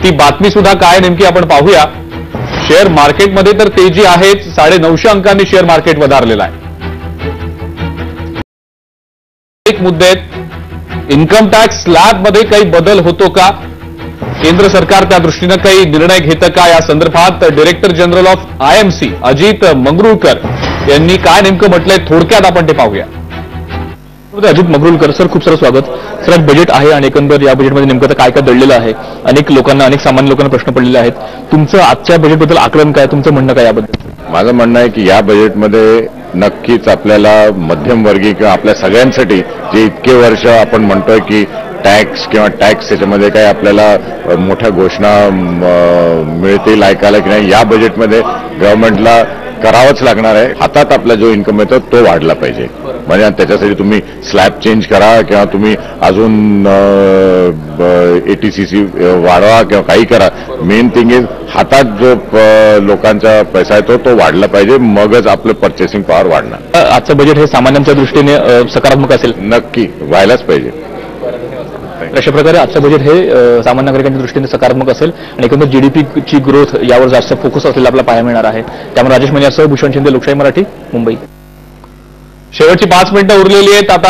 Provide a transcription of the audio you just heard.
ती बातमी सुद्धा काय नेमकी आपण पाहूया। शेअर मार्केटमध्ये तर तेजी आहेच, 950 अंकांनी शेअर मार्केट वधारलेलं आहे। एक मुद्दे आहेत, इन्कम टॅक्स स्लॅबमध्ये काही बदल होतो का, केंद्र सरकार त्या दृष्टीने काही निर्णय घेतं का, या संदर्भात director general of IMC Ajit Mangrulkar यांनी काय नेमकं म्हटलंय, थोडक्यात आपण ते पाहूया। अजित मंगरुळकर सर, खूप सारं स्वागत सर। आज बजेट आहे आणि एकंदर या बजेटमध्ये नेमकं काय काय दडलेलं आहे, अनेक लोकांना, अनेक सामान्य लोकांना प्रश्न पडलेले आहेत। तुमचं आजच्या बजेटबद्दल आकलन काय, तुमचं म्हणणं काय याबद्दल? माझं म्हणणं आहे की या बजेटमध्ये नक्कीच आपल्याला मध्यमवर्गीय किंवा आपल्या सगळ्यांसाठी जे इतके वर्ष आपण म्हणतोय की टॅक्स किंवा टॅक्स याच्यामध्ये काही आपल्याला मोठ्या घोषणा मिळतील ऐकायला की नाही, या बजेटमध्ये गव्हर्नमेंटला करावंच लागणार आहे। हातात आपला जो इन्कम येतो तो वाढला पाहिजे, म्हणजे त्याच्यासाठी तुम्ही स्लॅब चेंज करा किंवा तुम्ही अजून एटीसीसी वाढवा किंवा काही करा, मेन थिंग इज हातात जो लोकांचा पैसा येतो तो वाढला पाहिजे, मगच आपलं परचेसिंग पॉवर वाढणार। आजचं बजेट हे सामान्यांच्या दृष्टीने सकारात्मक असेल? नक्की व्हायलाच पाहिजे। अशा प्रकारे आजचं बजेट हे सामान्य नागरिकांच्या दृष्टीने सकारात्मक असेल आणि एकंदर जीडीपीची ग्रोथ यावर जास्त फोकस असलेला आपल्याला पाहायला मिळणार आहे। त्यामुळे राजेश मनियासह भूषण शिंदे, लोकशाही मराठी, मुंबई। शेवटची 5 मिनिटं उरलेली आहेत आता।